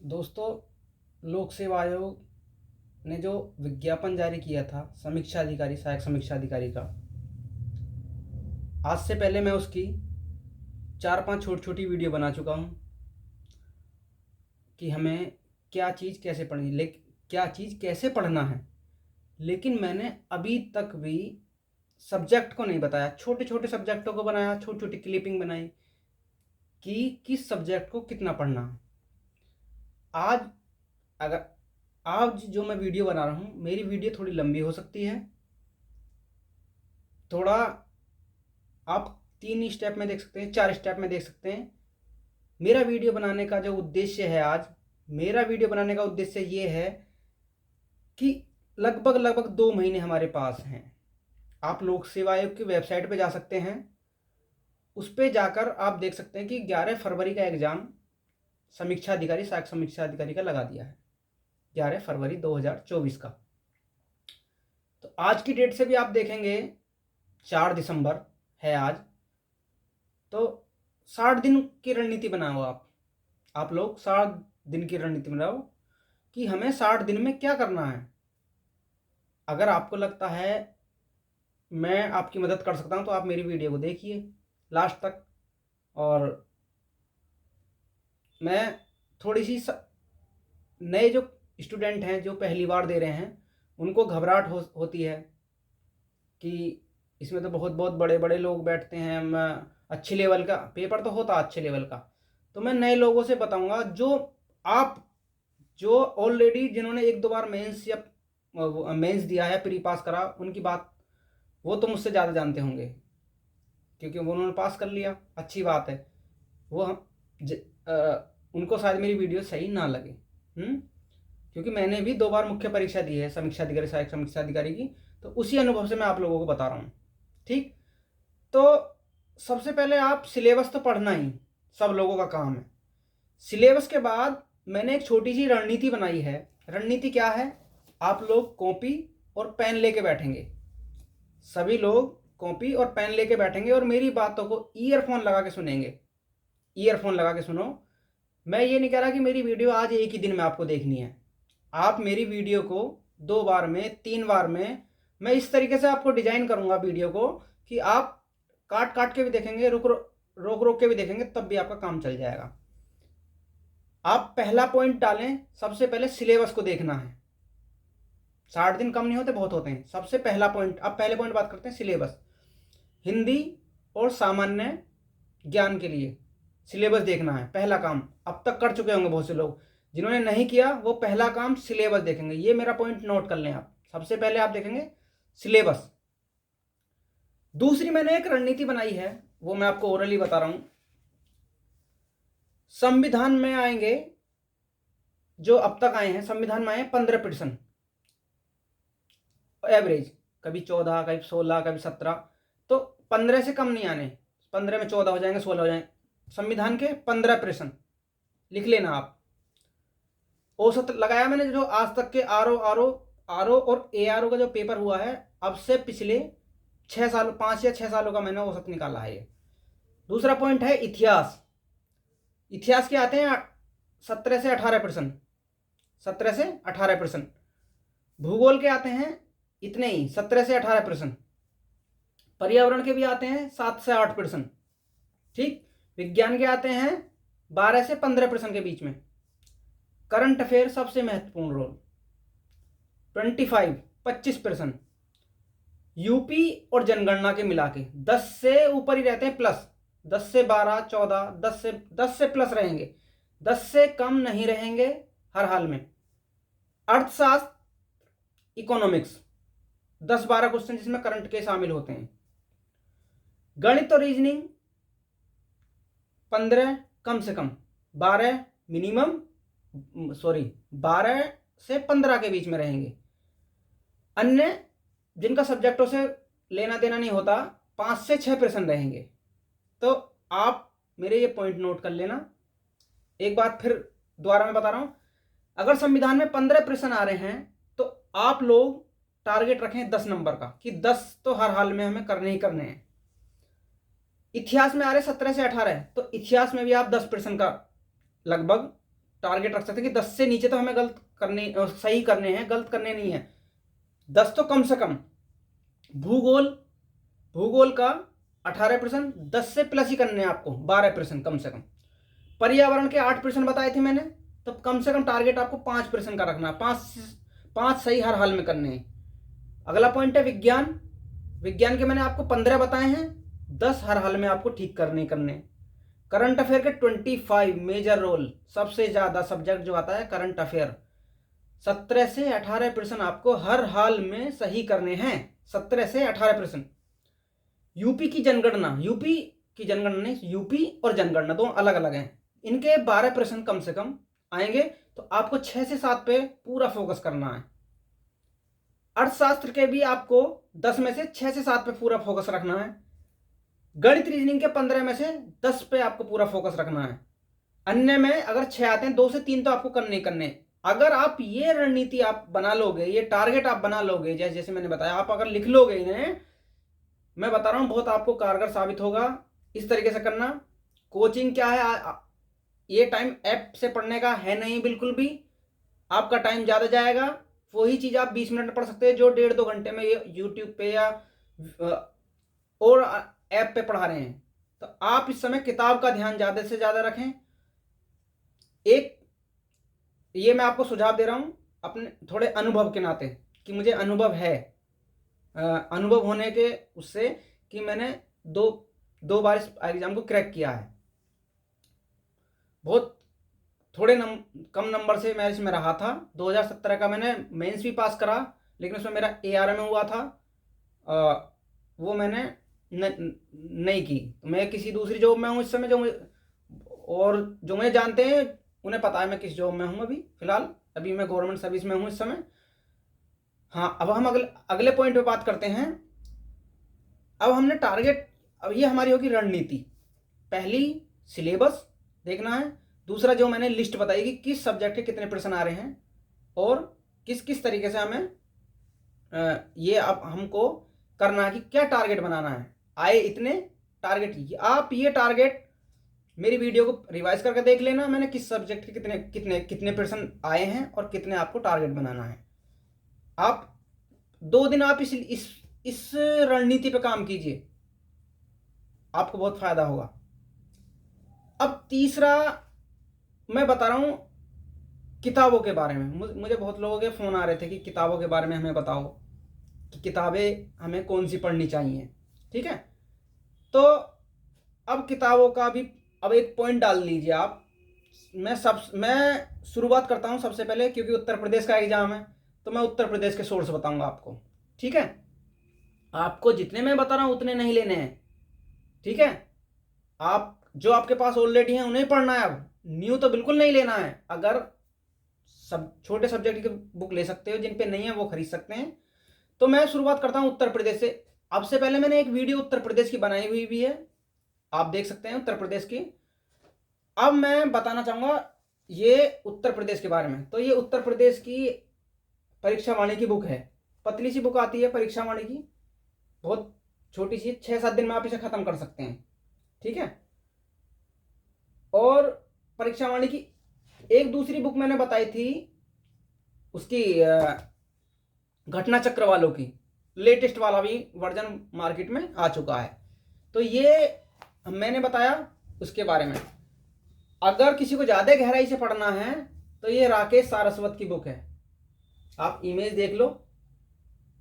दोस्तों, लोक सेवा आयोग ने जो विज्ञापन जारी किया था समीक्षा अधिकारी, सहायक समीक्षा अधिकारी का, आज से पहले मैं उसकी 4-5 छोटी छोटी वीडियो बना चुका हूँ कि हमें क्या चीज़ कैसे पढ़नी, लेकिन क्या चीज़ कैसे पढ़ना है। लेकिन मैंने अभी तक भी सब्जेक्ट को नहीं बताया। छोटे छोटे सब्जेक्टों को बनाया, छोटी छोटी क्लिपिंग बनाई कि किस सब्जेक्ट को कितना पढ़ना है। आज अगर आज जो मैं वीडियो बना रहा हूँ, मेरी वीडियो थोड़ी लंबी हो सकती है। थोड़ा आप 3 स्टेप में देख सकते हैं, 4 स्टेप में देख सकते हैं। मेरा वीडियो बनाने का जो उद्देश्य है, आज मेरा वीडियो बनाने का उद्देश्य ये है कि लगभग 2 महीने हमारे पास हैं। आप लोक सेवा आयोग की वेबसाइट पे जा सकते हैं, उस पे जाकर आप देख सकते हैं कि 11 फरवरी का एग्ज़ाम समीक्षा अधिकारी, सहायक समीक्षा अधिकारी का लगा दिया है, 11 फरवरी 2024 का। तो आज की डेट से भी आप देखेंगे 4 दिसंबर है आज। तो 60 दिन की रणनीति बनाओ। आप लोग 60 दिन की रणनीति बनाओ कि हमें 60 दिन में क्या करना है। अगर आपको लगता है मैं आपकी मदद कर सकता हूं, तो आप मेरी वीडियो को देखिए लास्ट तक। और मैं थोड़ी सी नए जो स्टूडेंट हैं, जो पहली बार दे रहे हैं, उनको घबराहट होती है कि इसमें तो बहुत बहुत बड़े बड़े लोग बैठते हैं, अच्छे लेवल का पेपर तो होता अच्छे लेवल का। तो मैं नए लोगों से बताऊंगा, जो ऑलरेडी जिन्होंने 1-2 बार मेंस या मेंस दिया है, प्री पास करा, उनकी बात वो तो मुझसे ज़्यादा जानते होंगे, क्योंकि वो उन्होंने पास कर लिया, अच्छी बात है। वो उनको शायद मेरी वीडियो सही ना लगे, क्योंकि मैंने भी 2 बार मुख्य परीक्षा दी है समीक्षा अधिकारी, सहायक समीक्षा अधिकारी की। तो उसी अनुभव से मैं आप लोगों को बता रहा हूँ। ठीक, तो सबसे पहले आप सिलेबस तो पढ़ना ही सब लोगों का काम है। सिलेबस के बाद मैंने एक छोटी सी रणनीति बनाई है। रणनीति क्या है? आप लोग कॉपी और पेन लेके बैठेंगे, सभी लोग कॉपी और पेन लेके बैठेंगे और मेरी बातों को ईयरफोन लगा के सुनेंगे। ईयरफोन लगा के सुनो। मैं ये नहीं कह रहा कि मेरी वीडियो आज एक ही दिन में आपको देखनी है। आप मेरी वीडियो को 2 बार में, 3 बार में, मैं इस तरीके से आपको डिजाइन करूंगा वीडियो को कि आप काट काट के भी देखेंगे, रोक रोक के भी देखेंगे, तब भी आपका काम चल जाएगा। आप पहला पॉइंट डालें, सबसे पहले सिलेबस को देखना है। 60 दिन कम नहीं होते, बहुत होते हैं। सबसे पहला पॉइंट, अब पहले पॉइंट बात करते हैं, सिलेबस। हिंदी और सामान्य ज्ञान के लिए सिलेबस देखना है, पहला काम। अब तक कर चुके होंगे बहुत से लोग, जिन्होंने नहीं किया वो पहला काम सिलेबस देखेंगे। ये मेरा पॉइंट नोट कर लें आप। सबसे पहले आप देखेंगे सिलेबस। दूसरी मैंने एक रणनीति बनाई है, वो मैं आपको ओरली बता रहा हूं। संविधान में आएंगे, जो अब तक आए हैं संविधान में आए 15 प्रश्न एवरेज, कभी 14, कभी 16, कभी 17। तो 15 से कम नहीं आने, 15 में 14 हो जाएंगे, 16 हो जाएंगे। संविधान के 15 प्रश्न लिख लेना आप। औसत लगाया मैंने, जो आज तक के आर ओ और ए आर ओ का जो पेपर हुआ है, अब से पिछले 6 साल, 5 या 6 सालों का मैंने औसत निकाला है ये। दूसरा पॉइंट है इतिहास। इतिहास के आते हैं 17 से 18 प्रश्न, 17 से 18 प्रश्न। भूगोल के आते हैं इतने ही, 17 से 18 प्रश्न। पर्यावरण के भी आते हैं 7 से 8 प्रश्न। ठीक, विज्ञान के आते हैं 12 से 15 प्रश्न के बीच में। करंट अफेयर सबसे महत्वपूर्ण रोल, 25 प्रश्न। यूपी और जनगणना के मिला के 10 से ऊपर ही रहते हैं, प्लस 10 से 12, 14, 10 से प्लस रहेंगे, 10 से कम नहीं रहेंगे हर हाल में। अर्थशास्त्र, इकोनॉमिक्स, 10-12 क्वेश्चन जिसमें करंट के शामिल होते हैं। गणित और रीजनिंग 15 कम से कम, 12 मिनिमम, 12 से 15 के बीच में रहेंगे। अन्य जिनका सब्जेक्टों से लेना देना नहीं होता, 5 से 6 प्रश्न रहेंगे। तो आप मेरे ये पॉइंट नोट कर लेना। एक बात फिर दोबारा मैं बता रहा हूं, अगर संविधान में 15 प्रश्न आ रहे हैं तो आप लोग टारगेट रखें 10 नंबर का, कि 10 तो हर हाल में हमें करने ही करने हैं। इतिहास में आ रहे 17 से 18, तो इतिहास में भी आप 10 प्रश्न का लगभग टारगेट रख सकते हैं कि 10 से नीचे तो हमें सही करने हैं, गलत करने नहीं है। 10 तो कम से कम। भूगोल का 18%, 10 से प्लस ही करने हैं आपको, 12% कम से कम। पर्यावरण के 8% बताए थे मैंने, तो कम से कम टारगेट आपको 5% का रखना है। 5 सही हर हाल में करने हैं। अगला पॉइंट है विज्ञान के मैंने आपको 15 बताए हैं, 10 हर हाल में आपको ठीक करने। करंट अफेयर के 25 मेजर रोल, सबसे ज्यादा सब्जेक्ट जो आता है करंट अफेयर, 17 से 18% आपको हर हाल में सही करने हैं। 17 से 18%। यूपी की जनगणना नहीं, यूपी और जनगणना दो अलग अलग हैं। इनके 12% कम से कम आएंगे, तो आपको 6 से 7 पे पूरा फोकस करना है। अर्थशास्त्र के भी आपको 10 में से 6 से 7 पे पूरा फोकस रखना है। गणित रीजनिंग के 15 में से 10 पे आपको पूरा फोकस रखना है। अन्य में अगर 6 आते हैं, 2 से 3 तो आपको करने। अगर आप ये रणनीति आप बना लोगे, ये टारगेट आप बना लोगे, जैसे मैंने बताया, आप अगर लिख लोगे इन्हें, मैं बता रहा हूं बहुत आपको कारगर साबित होगा। इस तरीके से करना। कोचिंग क्या है, ये टाइम ऐप से पढ़ने का है नहीं बिल्कुल भी, आपका टाइम ज़्यादा जाएगा। वही चीज़ आप 20 मिनट में पढ़ सकते हैं जो 1.5-2 घंटे में ये यूट्यूब पे या और ऐप पे पढ़ा रहे हैं। तो आप इस समय किताब का ध्यान ज़्यादा से ज़्यादा रखें। एक ये मैं आपको सुझाव दे रहा हूँ अपने थोड़े अनुभव के नाते, कि मुझे अनुभव है, अनुभव होने के उससे कि मैंने दो बार इस एग्जाम को क्रैक किया है। बहुत थोड़े कम नंबर से मैं इसमें रहा था। 2017 का मैंने मेंस भी पास करा, लेकिन उसमें मेरा ARM हुआ था, वो मैंने नहीं की। तो मैं किसी दूसरी जॉब में हूँ इस समय, और जो मुझे जानते हैं उन्हें पता है मैं किस जॉब में हूँ अभी फिलहाल। अभी मैं गवर्नमेंट सर्विस में हूँ इस समय। हाँ, अब हम अगले पॉइंट पे बात करते हैं। अब हमने टारगेट, अब ये हमारी होगी रणनीति। पहली सिलेबस देखना है, दूसरा जो मैंने लिस्ट बताई कि किस सब्जेक्ट के कितने प्रश्न आ रहे हैं और किस किस तरीके से हमें ये अब हमको करना है कि क्या टारगेट बनाना है। आए इतने टारगेट, आप ये टारगेट मेरी वीडियो को रिवाइज करके देख लेना, मैंने किस सब्जेक्ट के कितने कितने कितने प्रश्न आए हैं और कितने आपको टारगेट बनाना है। आप 2 दिन आप इस रणनीति पे काम कीजिए, आपको बहुत फायदा होगा। अब तीसरा मैं बता रहा हूं किताबों के बारे में। मुझे बहुत लोगों के फ़ोन आ रहे थे कि किताबों के बारे में हमें बताओ कि किताबें हमें कौन सी पढ़नी चाहिए। ठीक है, तो अब किताबों का भी अब एक पॉइंट डाल लीजिए आप। मैं शुरुआत करता हूं सबसे पहले, क्योंकि उत्तर प्रदेश का एग्जाम है, तो मैं उत्तर प्रदेश के सोर्स बताऊंगा आपको। ठीक है, आपको जितने मैं बता रहा हूं उतने नहीं लेने हैं। ठीक है, आप जो आपके पास ऑलरेडी हैं उन्हें पढ़ना है, अब न्यू तो बिल्कुल नहीं लेना है। अगर सब छोटे सब्जेक्ट की बुक ले सकते हो, जिन पे नहीं है वो खरीद सकते हैं। तो मैं शुरुआत करता हूं उत्तर प्रदेश से। अब से पहले मैंने एक वीडियो उत्तर प्रदेश की बनाई हुई भी है, आप देख सकते हैं उत्तर प्रदेश की। अब मैं बताना चाहूंगा ये उत्तर प्रदेश के बारे में। तो ये उत्तर प्रदेश की परीक्षा वाणी की बुक है, पतली सी बुक आती है परीक्षा वाणी की, बहुत छोटी सी, 6-7 दिन में आप इसे खत्म कर सकते हैं। ठीक है, और परीक्षा वाणी की एक दूसरी बुक मैंने बताई थी, उसकी घटना चक्र वालों की, लेटेस्ट वाला भी वर्जन मार्केट में आ चुका है। तो ये मैंने बताया उसके बारे में। अगर किसी को ज़्यादा गहराई से पढ़ना है तो ये राकेश सारस्वत की बुक है, आप इमेज देख लो।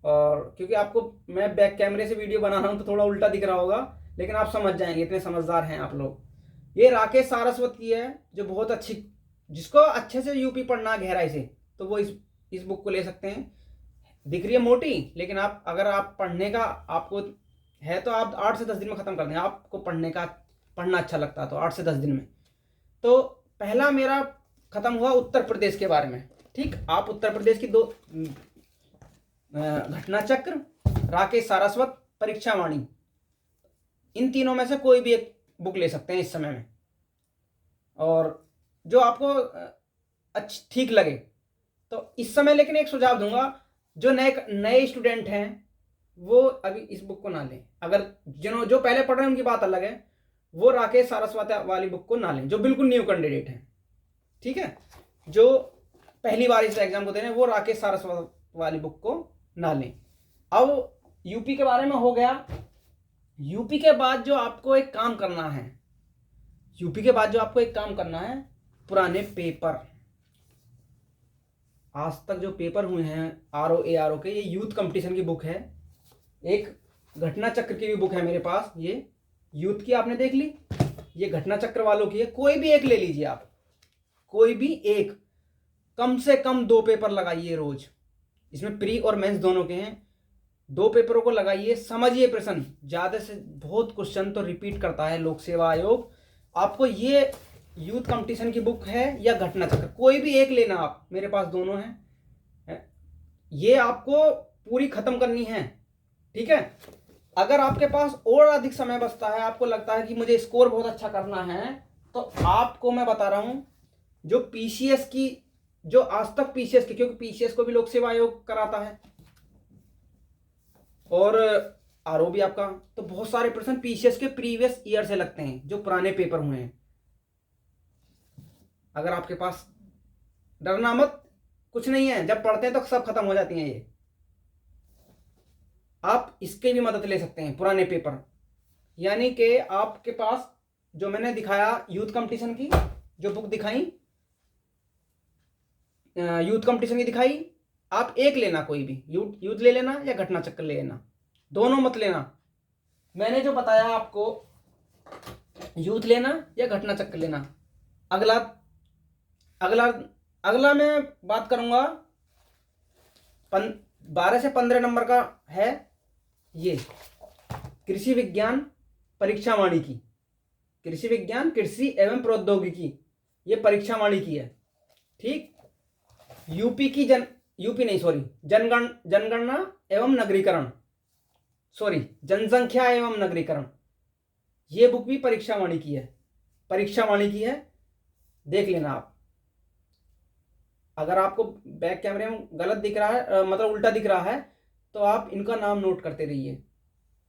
और क्योंकि आपको मैं बैक कैमरे से वीडियो बना रहा हूँ तो थोड़ा उल्टा दिख रहा होगा, लेकिन आप समझ जाएंगे, इतने समझदार हैं आप लोग। ये राकेश सारस्वत की है, जो बहुत अच्छी, जिसको अच्छे से यूपी पढ़ना गहराई से, तो वो इस बुक को ले सकते हैं। दिख रही है मोटी, लेकिन आप अगर आप पढ़ने का आपको है तो आप 8 से 10 दिन में ख़त्म कर दें। आपको पढ़ना अच्छा लगता है तो 8 से 10 दिन में। तो पहला मेरा ख़त्म हुआ उत्तर प्रदेश के बारे में। ठीक, आप उत्तर प्रदेश की 2 घटना चक्र, राकेश सारस्वत, परीक्षा वाणी, इन तीनों में से कोई भी एक बुक ले सकते हैं इस समय में, और जो आपको ठीक लगे। तो इस समय लेकिन एक सुझाव दूंगा, जो नए स्टूडेंट हैं वो अभी इस बुक को ना लें। अगर जो पहले पढ़ रहे हैं उनकी बात अलग है, वो राकेश सारस्वत वाली बुक को ना लें, जो बिल्कुल न्यू कैंडिडेट हैं। ठीक है। जो पहली बार इस एग्जाम को दे रहे हैं वो राकेश सारस्वत वाली बुक को ना लें। अब यूपी के बारे में हो गया। यूपी के बाद जो आपको एक काम करना है, यूपी के बाद जो आपको एक काम करना है, पुराने पेपर, आज तक जो पेपर हुए हैं RO के, ये यूथ कंपटीशन की बुक है। एक घटना चक्र की भी बुक है मेरे पास, ये यूथ की आपने देख ली, ये घटना चक्र वालों की है। कोई भी एक ले लीजिए आप, कोई भी एक, कम से कम 2 पेपर लगाइए रोज। इसमें प्री और मेंस दोनों के हैं। 2 पेपरों को लगाइए, समझिए प्रश्न, ज़्यादा से बहुत क्वेश्चन तो रिपीट करता है लोक सेवा आयोग। आपको ये यूथ कंपटीशन की बुक है या घटना चक्र, कोई भी एक लेना आप, मेरे पास दोनों हैं। ये आपको पूरी खत्म करनी है, ठीक है। अगर आपके पास और अधिक समय बचता है, आपको लगता है कि मुझे स्कोर बहुत अच्छा करना है, तो आपको मैं बता रहा हूं, जो पीसीएस की, जो आज तक पीसीएस की, क्योंकि पीसीएस को भी लोक सेवा आयोग कराता है और आरओ भी आपका, तो बहुत सारे प्रश्न पीसीएस के प्रीवियस ईयर से लगते हैं, जो पुराने पेपर हुए हैं। अगर आपके पास, डरना मत, कुछ नहीं है, जब पढ़ते हैं तो सब खत्म हो जाती हैं ये। आप इसके भी मदद ले सकते हैं, पुराने पेपर, यानी कि आपके पास जो मैंने दिखाया यूथ कंपटीशन की जो बुक दिखाई, यूथ कंपटीशन की दिखाई, आप एक लेना, कोई भी यूथ ले लेना या घटना चक्र ले लेना, दोनों मत लेना। मैंने जो बताया आपको, यूथ लेना या घटना चक्र लेना। अगला अगला अगला मैं बात करूंगा 12 से 15 नंबर का है, ये कृषि विज्ञान परीक्षा वाणी की, कृषि विज्ञान कृषि एवं प्रौद्योगिकी, ये परीक्षा वाणी की है, ठीक। यूपी की जनगणना एवं नगरीकरण, जनसंख्या एवं नगरीकरण, ये बुक भी परीक्षा वाणी की है, परीक्षा वाणी की है, देख लेना आप। अगर आपको बैक कैमरे में गलत दिख रहा है, मतलब उल्टा दिख रहा है, तो आप इनका नाम नोट करते रहिए,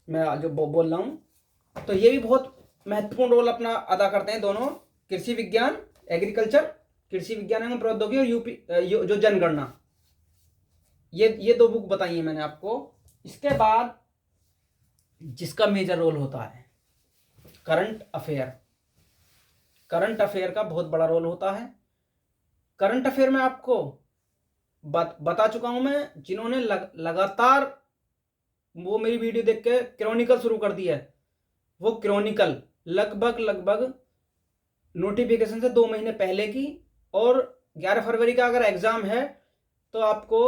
मैं जो बोल रहा हूं। तो ये भी बहुत महत्वपूर्ण रोल अपना अदा करते हैं दोनों, कृषि विज्ञान एग्रीकल्चर, कृषि विज्ञान एवं प्रौद्योगिकी, और यूपी जो जनगणना, ये 2 बुक बताई है मैंने आपको। इसके बाद जिसका मेजर रोल होता है करंट अफेयर, करंट अफेयर का बहुत बड़ा रोल होता है। करंट अफेयर में आपको बता चुका हूं मैं, जिन्होंने लगातार वो मेरी वीडियो देख के क्रॉनिकल शुरू कर दिया है, वो क्रॉनिकल लगभग नोटिफिकेशन से 2 महीने पहले की, और 11 फरवरी का अगर एग्जाम है तो आपको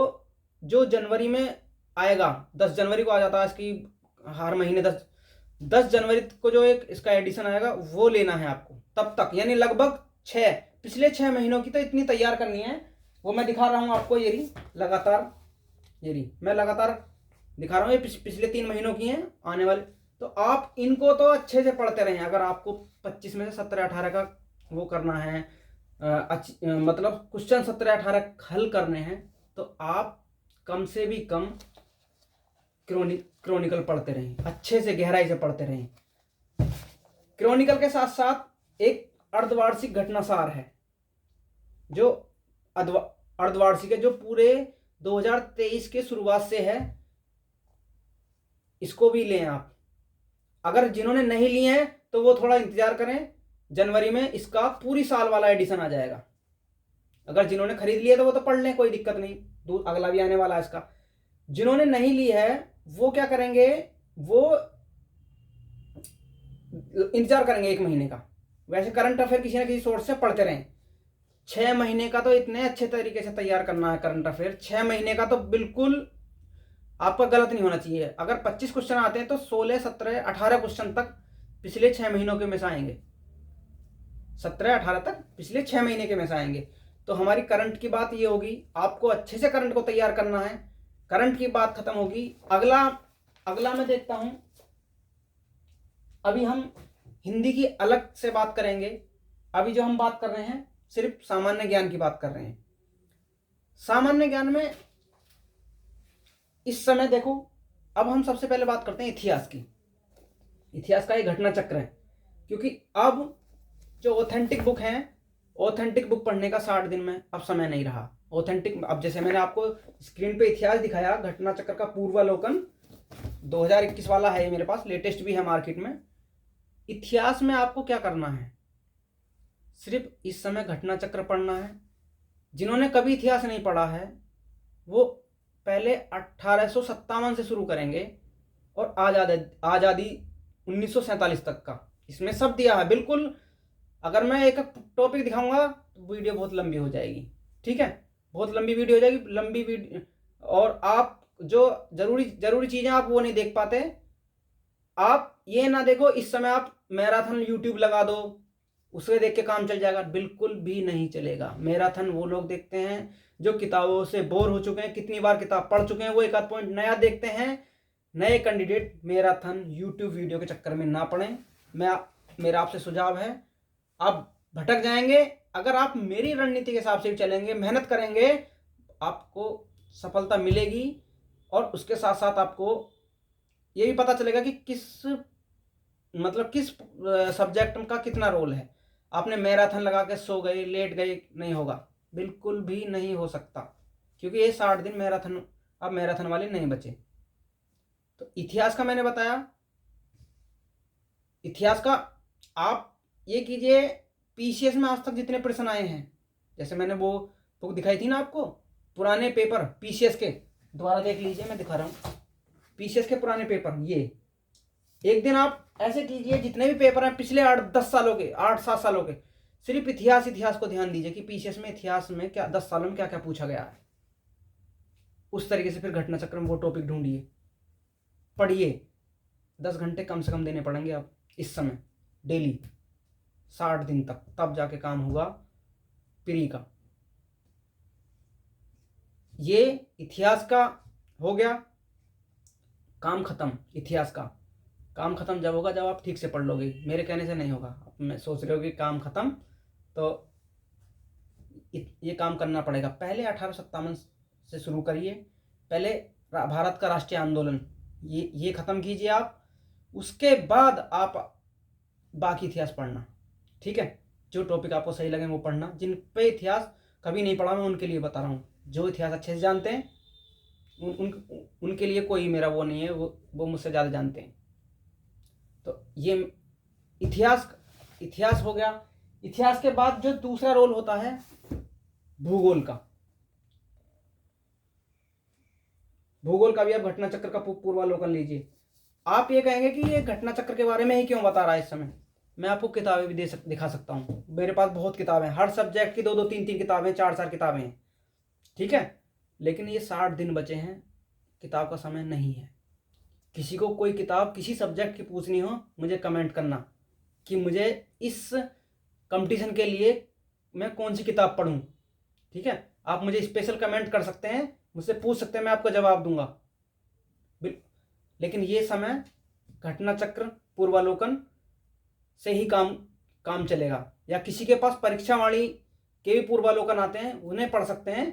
जो जनवरी में आएगा, 10 जनवरी को आ जाता है इसकी, हर महीने 10 जनवरी को जो एक इसका एडिशन आएगा वो लेना है आपको, तब तक, यानी लगभग पिछले 6 महीनों की तो इतनी तैयार करनी है। वो मैं दिखा रहा हूं आपको, ये रही लगातार, ये रही मैं लगातार दिखा रहा हूँ, ये पिछले 3 महीनों की हैं आने वाले। तो आप इनको तो अच्छे से पढ़ते रहें। अगर आपको 25 में से 17-18 का वो करना है, मतलब क्वेश्चन 17-18 हल करने हैं, तो आप कम से भी कम क्रॉनिकल पढ़ते रहें, अच्छे से गहराई से पढ़ते रहें। क्रॉनिकल के साथ साथ एक अर्धवार्षिक घटनासार है, जो अर्धवार्षिक है, जो पूरे 2023 के शुरुआत से है, इसको भी लें आप। अगर जिन्होंने नहीं लिए हैं तो वो थोड़ा इंतजार करें, जनवरी में इसका पूरी साल वाला एडिशन आ जाएगा। अगर जिन्होंने खरीद लिया तो वो तो पढ़ लें, कोई दिक्कत नहीं, अगला भी आने वाला है इसका। जिन्होंने नहीं ली है वो क्या करेंगे, वो इंतजार करेंगे 1 महीने का। वैसे करंट अफेयर किसी ना किसी सोर्स से पढ़ते रहें। 6 महीने का तो इतने अच्छे तरीके से तैयार करना है करंट अफेयर, 6 महीने का तो बिल्कुल आपका गलत नहीं होना चाहिए। अगर 25 क्वेश्चन आते हैं तो 16, 17, 18 क्वेश्चन तक पिछले 6 महीनों के में से आएंगे, 17-18 तक पिछले 6 महीने के में से आएंगे। तो हमारी करंट की बात ये होगी, आपको अच्छे से करंट को तैयार करना है। करंट की बात खत्म होगी। अगला मैं देखता हूं, अभी हम हिंदी की अलग से बात करेंगे। अभी जो हम बात कर रहे हैं सिर्फ सामान्य ज्ञान की बात कर रहे हैं। सामान्य ज्ञान में इस समय देखो, अब हम सबसे पहले बात करते हैं इतिहास की। इतिहास का एक घटना चक्र है, क्योंकि अब जो ऑथेंटिक बुक हैं, ऑथेंटिक बुक पढ़ने का 60 दिन में अब समय नहीं रहा। ऑथेंटिक, अब जैसे मैंने आपको स्क्रीन पे इतिहास दिखाया, घटना चक्र का पूर्वालोकन 2021 वाला है, ये मेरे पास लेटेस्ट भी है मार्केट में। इतिहास में आपको क्या करना है, सिर्फ इस समय घटना चक्र पढ़ना है। जिन्होंने कभी इतिहास नहीं पढ़ा है वो पहले 1857 से शुरू करेंगे और आज़ादी 1947 तक का, इसमें सब दिया है बिल्कुल। अगर मैं एक टॉपिक दिखाऊंगा तो वीडियो बहुत लंबी हो जाएगी, ठीक है, बहुत लंबी वीडियो हो जाएगी, लंबी वीडियो, और आप जो जरूरी चीज़ें आप वो नहीं देख पाते। आप ये ना देखो इस समय आप मैराथन यूट्यूब लगा दो, उसे देख के काम चल जाएगा, बिल्कुल भी नहीं चलेगा। मैराथन वो लोग देखते हैं जो किताबों से बोर हो चुके हैं, कितनी बार किताब पढ़ चुके हैं, वो एक आध पॉइंट नया देखते हैं। नए कैंडिडेट मैराथन यूट्यूब वीडियो के चक्कर में ना पड़ें। मेरा आपसे सुझाव है, आप भटक जाएंगे। अगर आप मेरी रणनीति के हिसाब से भी चलेंगे, मेहनत करेंगे, आपको सफलता मिलेगी। और उसके साथ साथ आपको ये भी पता चलेगा कि किस सब्जेक्ट का कितना रोल है। आपने मैराथन लगा के सो गए, लेट गए, नहीं होगा, बिल्कुल भी नहीं हो सकता, क्योंकि ये 60 दिन मैराथन, अब मैराथन वाले नहीं बचे। तो इतिहास का मैंने बताया। इतिहास का आप ये कीजिए, पीसीएस में आज तक जितने प्रश्न आए हैं, जैसे मैंने वो बुक दिखाई थी ना आपको, पुराने पेपर पीसीएस के, दोबारा देख लीजिए, मैं दिखा रहा हूँ पीसीएस के पुराने पेपर। ये एक दिन आप ऐसे कीजिए, जितने भी पेपर हैं पिछले 8-10 सालों के, 8-7 सालों के, सिर्फ इतिहास को ध्यान दीजिए कि पीसीएस में इतिहास में क्या 10 सालों में क्या क्या पूछा गया है। उस तरीके से फिर घटना चक्र में वो टॉपिक ढूंढिए, पढ़िए। 10 घंटे कम से कम देने पड़ेंगे आप इस समय डेली, 60 दिन तक, तब जाके काम होगा प्री का। ये इतिहास का हो गया, काम खत्म। इतिहास का काम खत्म जब होगा जब आप ठीक से पढ़ लोगे, मेरे कहने से नहीं होगा। अब मैं सोच रहे हो कि काम खत्म, तो ये काम करना पड़ेगा। पहले 1857 से शुरू करिए, पहले भारत का राष्ट्रीय आंदोलन ये खत्म कीजिए आप, उसके बाद आप बाकी इतिहास पढ़ना, ठीक है। जो टॉपिक आपको सही लगे वो पढ़ना। जिन पे इतिहास कभी नहीं पढ़ा मैं उनके लिए बता रहा हूँ, जो इतिहास अच्छे से जानते हैं उनके लिए कोई मेरा वो नहीं है, वो मुझसे ज़्यादा जानते हैं। तो ये इतिहास हो गया। इतिहास के बाद जो दूसरा रोल होता है भूगोल का। भूगोल का भी आप घटना चक्र का पूर्वालोकन लीजिए। आप ये कहेंगे कि ये घटना चक्र के बारे में ही क्यों बता रहा है इस समय। मैं आपको किताबें भी दिखा सकता हूँ, मेरे पास बहुत किताबें हैं, हर सब्जेक्ट की 2-2 3-3 किताबें, 4-4 किताबें हैं, ठीक है। लेकिन ये 60 दिन बचे हैं, किताब का समय नहीं है। किसी को कोई किताब किसी सब्जेक्ट की पूछनी हो, मुझे कमेंट करना कि मुझे इस कंपटीशन के लिए मैं कौन सी किताब पढूं, ठीक है। आप मुझे स्पेशल कमेंट कर सकते हैं, मुझसे पूछ सकते हैं, मैं आपको जवाब दूंगा। लेकिन ये समय घटना चक्र पूर्वालोकन से ही काम चलेगा। या किसी के पास परीक्षा वाणी के भी पूर्वालोकन आते हैं, उन्हें पढ़ सकते हैं।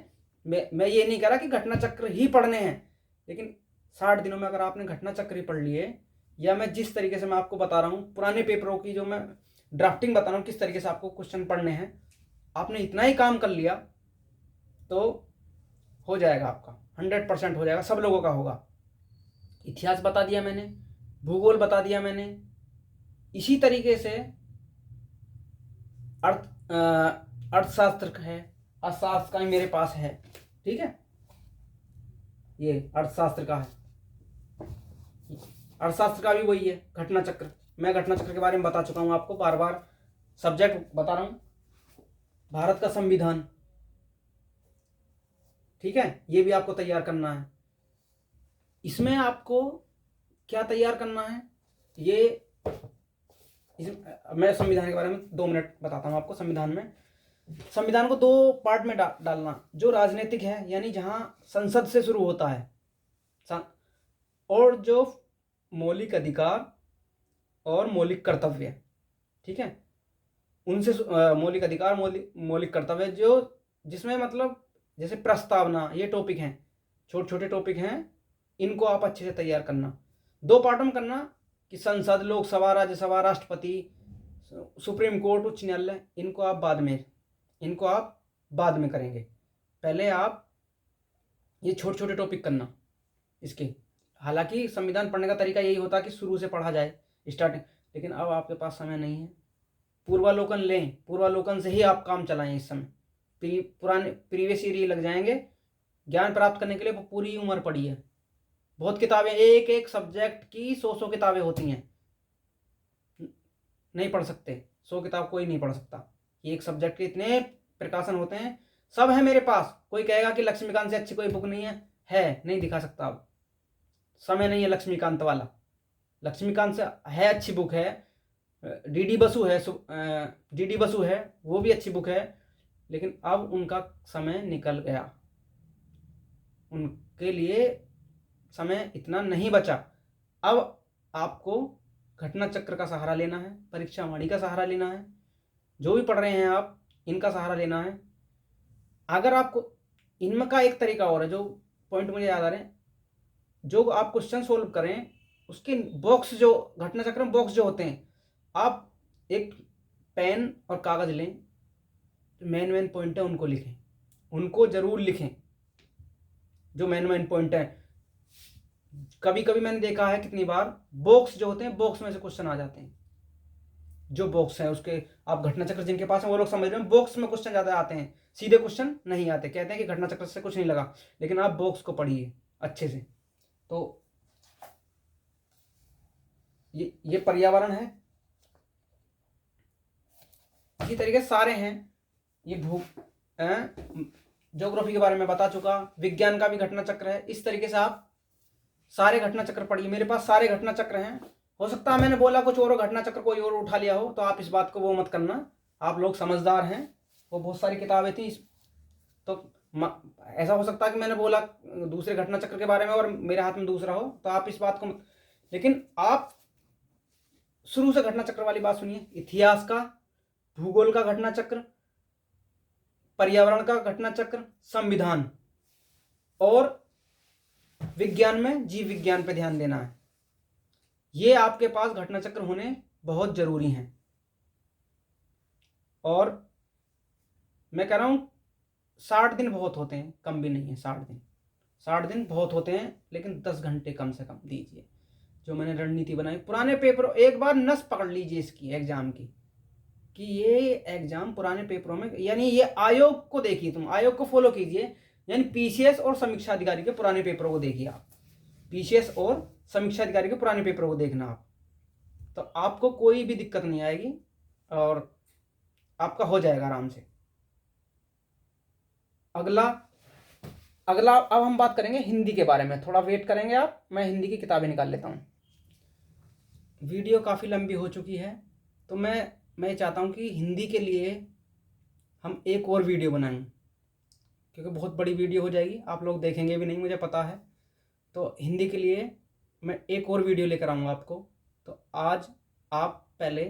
मैं ये नहीं कह रहा कि घटना चक्र ही पढ़ने हैं, लेकिन 60 दिनों में अगर आपने घटना चक्र ही पढ़ लिए, या मैं जिस तरीके से मैं आपको बता रहा हूँ पुराने पेपरों की जो मैं ड्राफ्टिंग बता रहा हूँ, किस तरीके से आपको क्वेश्चन पढ़ने हैं, आपने इतना ही काम कर लिया तो हो जाएगा आपका, 100% हो जाएगा, सब लोगों का होगा। इतिहास बता दिया मैंने, भूगोल बता दिया मैंने, इसी तरीके से अर्थशास्त्र है, अर्थशास्त्र का ही मेरे पास है, ठीक है। ये अर्थशास्त्र का है, अर्थशास्त्र का भी वही है घटना चक्र। मैं घटना चक्र के बारे में बता चुका हूँ आपको, बार बार सब्जेक्ट बता रहा हूँ। भारत का संविधान, ठीक है, ये भी आपको तैयार करना है। इसमें आपको क्या तैयार करना है, मैं संविधान के बारे में 2 मिनट बताता हूँ आपको। संविधान को 2 पार्ट में डालना, जो राजनीतिक है यानी जहाँ संसद से शुरू होता है, और जो मौलिक अधिकार और मौलिक कर्तव्य, ठीक है, उनसे मौलिक अधिकार मौलिक कर्तव्य, जो जिसमें मतलब जैसे प्रस्तावना, ये टॉपिक हैं, छोटे छोटे टॉपिक हैं, इनको आप अच्छे से तैयार करना। 2 पार्टों में करना कि संसद, लोकसभा, राज्यसभा, राष्ट्रपति, सुप्रीम कोर्ट, उच्च न्यायालय, इनको आप बाद में इनको आप बाद में करेंगे। पहले आप ये छोटे छोटे टॉपिक करना इसके। हालांकि संविधान पढ़ने का तरीका यही होता है कि शुरू से पढ़ा जाए स्टार्टिंग, लेकिन अब आपके पास समय नहीं है। पूर्वालोकन लें, पूर्वालोकन से ही आप काम चलाएं। इस समय पुराने प्रीवियस ईयर लग जाएंगे। ज्ञान प्राप्त करने के लिए पूरी उम्र पड़ी है। बहुत किताबें, एक एक सब्जेक्ट की 100 किताबें होती हैं, नहीं पढ़ सकते। 100 किताब कोई नहीं पढ़ सकता। एक सब्जेक्ट के इतने प्रकाशन होते हैं, सब है मेरे पास। कोई कहेगा कि लक्ष्मीकांत से अच्छी कोई बुक नहीं है नहीं दिखा सकता। अब समय नहीं है लक्ष्मीकांत वाला। लक्ष्मीकांत से है अच्छी बुक है। डीडी बसु है, डीडी बसु है, वो भी अच्छी बुक है, लेकिन अब उनका समय निकल गया। उनके लिए समय इतना नहीं बचा। अब आपको घटना चक्र का सहारा लेना है, परीक्षा वाणी का सहारा लेना है, जो भी पढ़ रहे हैं आप इनका सहारा लेना है। अगर आपको इनमें का एक तरीका और है, जो पॉइंट मुझे याद आ रहे हैं, जो आप क्वेश्चन सोल्व करें उसके बॉक्स, जो घटना चक्र में बॉक्स जो होते हैं, आप एक पेन और कागज लें, मेन पॉइंट है उनको लिखें, उनको जरूर लिखें, जो मेन पॉइंट है। कभी कभी मैंने देखा है कितनी बार बॉक्स जो होते हैं, बॉक्स में से क्वेश्चन आ जाते हैं। जो बॉक्स है उसके, आप घटना चक्र जिनके पास है वो लोग समझ रहे हैं, बॉक्स में क्वेश्चन ज्यादा आते हैं, सीधे क्वेश्चन नहीं आते। कहते हैं कि घटना चक्र से कुछ नहीं लगा, लेकिन आप बॉक्स को पढ़िए अच्छे से। तो ये पर्यावरण है। इसी तरीके सारे हैं। ये ज्योग्राफी के बारे में बता चुका, विज्ञान का भी घटना चक्र है। इस तरीके से आप सारे घटना चक्र पढ़िए। मेरे पास सारे घटना चक्र हैं। हो सकता है मैंने बोला कुछ और घटना चक्र कोई और उठा लिया हो, तो आप इस बात को वो मत करना। आप लोग समझदार हैं। वो बहुत सारी किताबें थी, तो ऐसा हो सकता है कि मैंने बोला दूसरे घटना चक्र के बारे में और मेरे हाथ में दूसरा हो, तो आप इस बात को मत। लेकिन आप शुरू से घटना चक्र वाली बात सुनिए। इतिहास का, भूगोल का घटना चक्र, पर्यावरण का घटना चक्र, संविधान, और विज्ञान में जीव विज्ञान पे ध्यान देना है। ये आपके पास घटना चक्र होने बहुत जरूरी हैं। और मैं कह रहा हूं 60 दिन बहुत होते हैं, कम भी नहीं है। 60 दिन बहुत होते हैं, लेकिन 10 घंटे कम से कम दीजिए। जो मैंने रणनीति बनाई, पुराने पेपर एक बार नस पकड़ लीजिए इसकी एग्जाम की, कि ये एग्जाम पुराने पेपरों में, यानी ये आयोग को देखिए, तुम आयोग को फॉलो कीजिए। यानी पीसीएस और समीक्षा अधिकारी के पुराने पेपरों को देखिए आप। पीसीएस और समीक्षा अधिकारी के पुराने पेपरों को देखना आप, तो आपको कोई भी दिक्कत नहीं आएगी और आपका हो जाएगा आराम से। अगला अब हम बात करेंगे हिंदी के बारे में। थोड़ा वेट करेंगे आप, मैं हिंदी की किताबें निकाल लेता हूँ। वीडियो काफ़ी लंबी हो चुकी है, तो मैं चाहता हूँ कि हिंदी के लिए हम एक और वीडियो बनाएं, क्योंकि बहुत बड़ी वीडियो हो जाएगी, आप लोग देखेंगे भी नहीं, मुझे पता है। तो हिंदी के लिए मैं एक और वीडियो लेकर आऊँगा आपको। तो आज आप पहले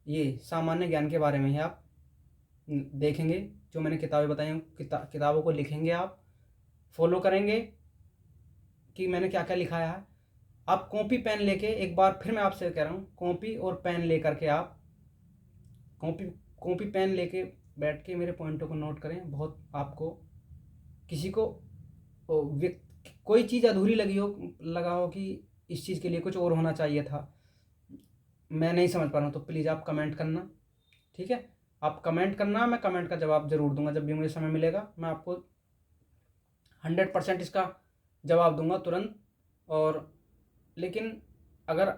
ये सामान्य ज्ञान के बारे में ही आप देखेंगे। जो मैंने किताबें बताई हैं, किताबों को लिखेंगे, आप फॉलो करेंगे कि मैंने क्या क्या लिखाया है। आप कॉपी पेन लेके, एक बार फिर मैं आपसे कह रहा हूँ, कॉपी और पेन लेकर के आप कॉपी पेन लेके बैठ के मेरे पॉइंटों को नोट करें। बहुत आपको किसी को कोई चीज़ अधूरी लगा हो कि इस चीज़ के लिए कुछ और होना चाहिए था, मैं नहीं समझ पा रहा हूँ, तो प्लीज़ आप कमेंट करना, ठीक है। आप कमेंट करना, मैं कमेंट का जवाब ज़रूर दूंगा। जब भी मुझे समय मिलेगा मैं आपको 100% इसका जवाब दूंगा तुरंत। और लेकिन अगर,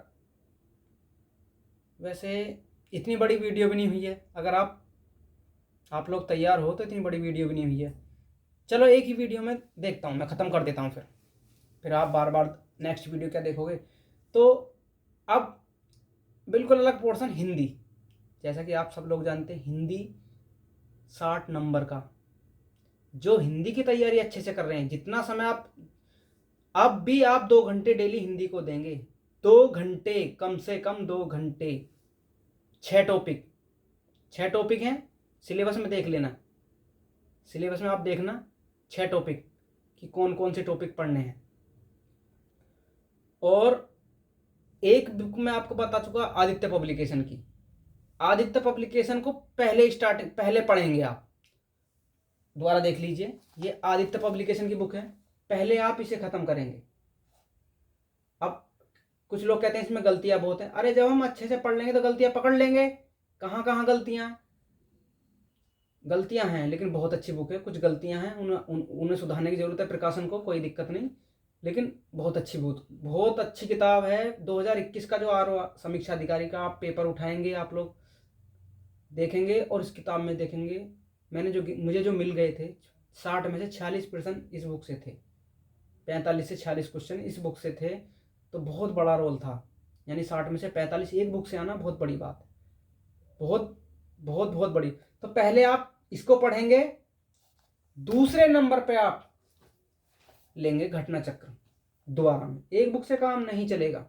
वैसे इतनी बड़ी वीडियो भी नहीं हुई है, अगर आप लोग तैयार हो तो इतनी बड़ी वीडियो भी नहीं हुई है। चलो एक ही वीडियो में देखता हूँ, मैं ख़त्म कर देता हूँ, फिर आप बार बार नेक्स्ट वीडियो क्या देखोगे। तो अब बिल्कुल अलग पोर्शन हिंदी। जैसा कि आप सब लोग जानते हैं, हिंदी 60 नंबर का। जो हिंदी की तैयारी अच्छे से कर रहे हैं, जितना समय अब भी आप 2 घंटे डेली हिंदी को देंगे, 2 घंटे, कम से कम 2 घंटे, 6 टॉपिक हैं। सिलेबस में देख लेना, सिलेबस में आप देखना 6 टॉपिक कि कौन कौन से टॉपिक पढ़ने हैं। और एक बुक मैं आपको बता चुका, आदित्य पब्लिकेशन की। आदित्य पब्लिकेशन को पहले पढ़ेंगे आप। दोबारा देख लीजिए, ये आदित्य पब्लिकेशन की बुक है। पहले आप इसे ख़त्म करेंगे। अब कुछ लोग कहते हैं इसमें गलतियां बहुत हैं। अरे जब हम अच्छे से पढ़ लेंगे तो गलतियां पकड़ लेंगे। कहाँ कहाँ गलतियां हैं, लेकिन बहुत अच्छी बुक है। कुछ गलतियां हैं, उन्हें सुधारने की ज़रूरत है प्रकाशन को, कोई दिक्कत नहीं, लेकिन बहुत अच्छी बुक, बहुत अच्छी किताब है। 2021 का जो समीक्षा अधिकारी का आप पेपर उठाएंगे, आप लोग देखेंगे और इस किताब में देखेंगे, मुझे जो मिल गए थे 60 में से 46% इस बुक से थे, 45 से 46 क्वेश्चन इस बुक से थे। तो बहुत बड़ा रोल था, यानी 60 में से 45 एक बुक से आना बहुत बड़ी बात है, बहुत बहुत बहुत बड़ी। तो पहले आप इसको पढ़ेंगे, दूसरे नंबर पे आप लेंगे घटना चक्र दोबारा में। एक बुक से काम नहीं चलेगा।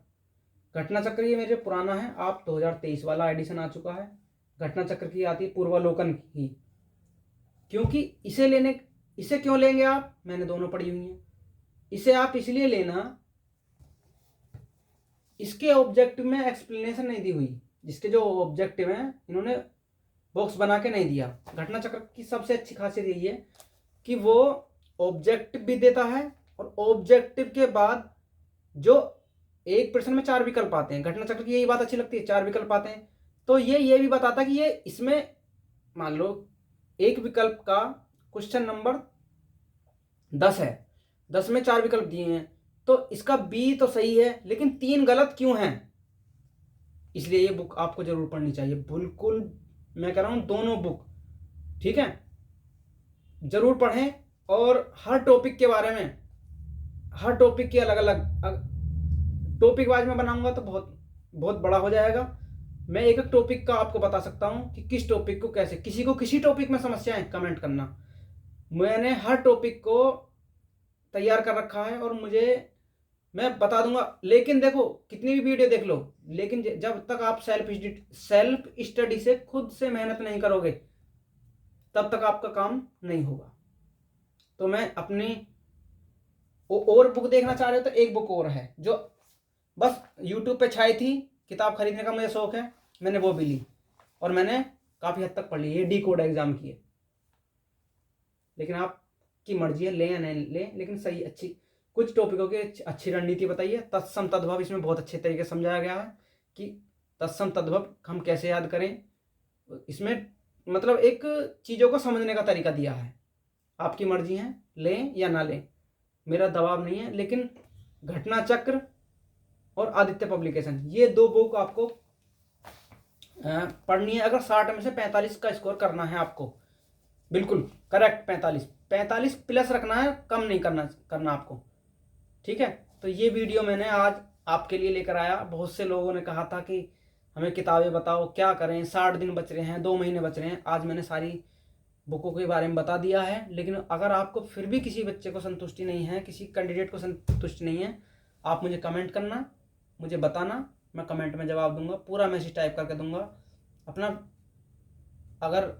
घटना चक्र ये मेरे पुराना है, आप 2023 वाला एडिशन आ चुका है। घटना चक्र की आती है पूर्वालोकन की, क्योंकि इसे क्यों लेंगे आप, मैंने दोनों पढ़ी हुई हैं। इसे आप इसलिए लेना, इसके ऑब्जेक्टिव में एक्सप्लेनेशन नहीं दी हुई, जिसके जो ऑब्जेक्टिव हैं इन्होंने बॉक्स बना के नहीं दिया। घटना चक्र की सबसे अच्छी खासियत यही है कि वो ऑब्जेक्टिव भी देता है, और ऑब्जेक्टिव के बाद जो एक प्रश्न में 4 विकल्प आते हैं, घटना चक्र की यही बात अच्छी लगती है, 4 विकल्प आते हैं। तो ये भी बताता कि ये इसमें मान लो एक विकल्प का क्वेश्चन नंबर 10 है, 10 में 4 विकल्प दिए हैं, तो इसका बी तो सही है, लेकिन 3 गलत क्यों हैं। इसलिए ये बुक आपको जरूर पढ़नी चाहिए। बिल्कुल मैं कह रहा हूं दोनों बुक, ठीक है, जरूर पढ़ें। और हर टॉपिक के बारे में, हर टॉपिक के अलग अलग टॉपिक वाइज में बनाऊंगा तो बहुत बहुत बड़ा हो जाएगा। मैं एक एक टॉपिक का आपको बता सकता हूं कि किस टॉपिक को कैसे, किसी को किसी टॉपिक में समस्या है कमेंट करना, मैंने हर टॉपिक को तैयार कर रखा है और मैं बता दूंगा। लेकिन देखो, कितनी भी वीडियो देख लो, लेकिन जब तक आप सेल्फ स्टडी से खुद से मेहनत नहीं करोगे, तब तक आपका काम नहीं होगा। तो मैं अपनी और बुक देखना चाह रहे हो तो एक बुक और है जो बस यूट्यूब पे छाई थी, किताब खरीदने का मुझे शौक है, मैंने वो भी ली और मैंने काफ़ी हद तक पढ़ ली। ये डिकोड एग्जाम की है, लेकिन आपकी मर्जी है ले या नहीं ले, लेकिन सही अच्छी कुछ टॉपिकों की अच्छी रणनीति बताइए। तत्सम तद्भव इसमें बहुत अच्छे तरीके से समझाया गया है कि तत्सम तद्भव हम कैसे याद करें। इसमें मतलब एक चीज़ों को समझने का तरीका दिया है। आपकी मर्जी है लें या ना लें, मेरा दबाव नहीं है। लेकिन घटना चक्र और आदित्य पब्लिकेशन, ये 2 बुक आपको पढ़नी है अगर 60 में से 45 का स्कोर करना है आपको। बिल्कुल करेक्ट, 45 प्लस रखना है, कम नहीं करना आपको, ठीक है। तो ये वीडियो मैंने आज आपके लिए लेकर आया। बहुत से लोगों ने कहा था कि हमें किताबें बताओ, क्या करें, 60 दिन बच रहे हैं, 2 महीने बच रहे हैं। आज मैंने सारी बुकों के बारे में बता दिया है। लेकिन अगर आपको फिर भी किसी बच्चे को संतुष्टि नहीं है, किसी कैंडिडेट को संतुष्टि नहीं है, आप मुझे कमेंट करना, मुझे बताना, मैं कमेंट में जवाब दूंगा, पूरा मैसेज टाइप करके दूंगा अपना। अगर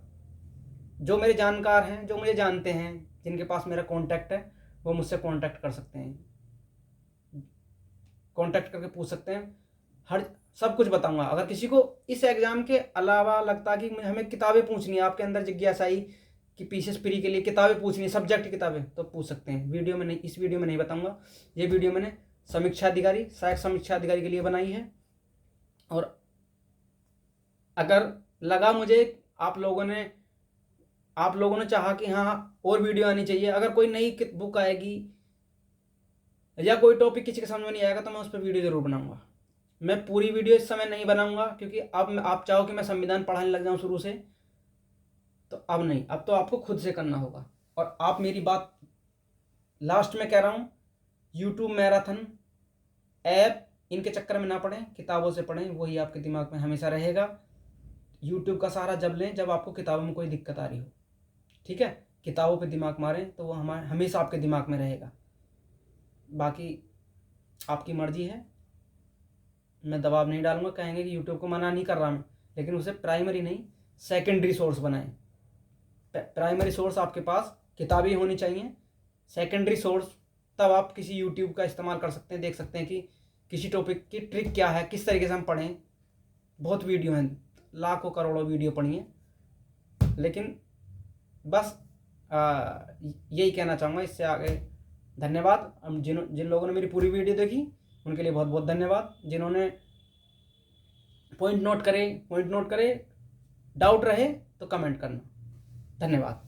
जो मेरे जानकार हैं, जो मुझे जानते हैं, जिनके पास मेरा कॉन्टैक्ट है, वो मुझसे कॉन्टैक्ट कर सकते हैं, कॉन्टैक्ट करके पूछ सकते हैं, हर सब कुछ बताऊंगा। अगर किसी को इस एग्ज़ाम के अलावा लगता कि हमें किताबें पूछनी है, आपके अंदर जिज्ञासा आई कि पीसीएस प्री के लिए किताबें पूछनी है, सब्जेक्ट किताबें, तो पूछ सकते हैं। वीडियो में नहीं, इस वीडियो में नहीं बताऊंगा। ये वीडियो मैंने समीक्षा अधिकारी, सहायक समीक्षा अधिकारी के लिए बनाई है। और अगर लगा मुझे आप लोगों ने चाहा कि हाँ और वीडियो आनी चाहिए, अगर कोई नई बुक आएगी या कोई टॉपिक किसी के समझ में नहीं आएगा, तो मैं उस पर वीडियो ज़रूर बनाऊंगा। मैं पूरी वीडियो इस समय नहीं बनाऊंगा, क्योंकि अब आप चाहो कि मैं संविधान पढ़ाने लग जाऊं शुरू से, तो अब नहीं, अब तो आपको खुद से करना होगा। और आप मेरी बात लास्ट में कह रहा हूं, यूट्यूब मैराथन ऐप इनके चक्कर में ना पड़ें, किताबों से पढ़ें, वही आपके दिमाग में हमेशा रहेगा। यूट्यूब का सहारा जब लें जब आपको किताबों में कोई दिक्कत आ रही हो, ठीक है। किताबों पे दिमाग मारें तो वो हमेशा आपके दिमाग में रहेगा। बाकी आपकी मर्जी है, मैं दबाव नहीं डालूंगा। कहेंगे कि यूट्यूब को मना नहीं कर रहा मैं, लेकिन उसे प्राइमरी नहीं सेकेंडरी सोर्स बनाएं। प्राइमरी सोर्स आपके पास किताबें होनी चाहिए, सेकेंडरी सोर्स तब आप किसी यूट्यूब का इस्तेमाल कर सकते हैं, देख सकते हैं कि किसी टॉपिक की ट्रिक क्या है, किस तरीके से हम पढ़ें। बहुत वीडियो हैं, लाखों करोड़ों वीडियो पढ़िए, लेकिन बस यही कहना चाहूँगा। इससे आगे धन्यवाद। जिन लोगों ने मेरी पूरी वीडियो देखी उनके लिए बहुत बहुत धन्यवाद। जिन्होंने पॉइंट नोट करे, डाउट रहे तो कमेंट करना। धन्यवाद।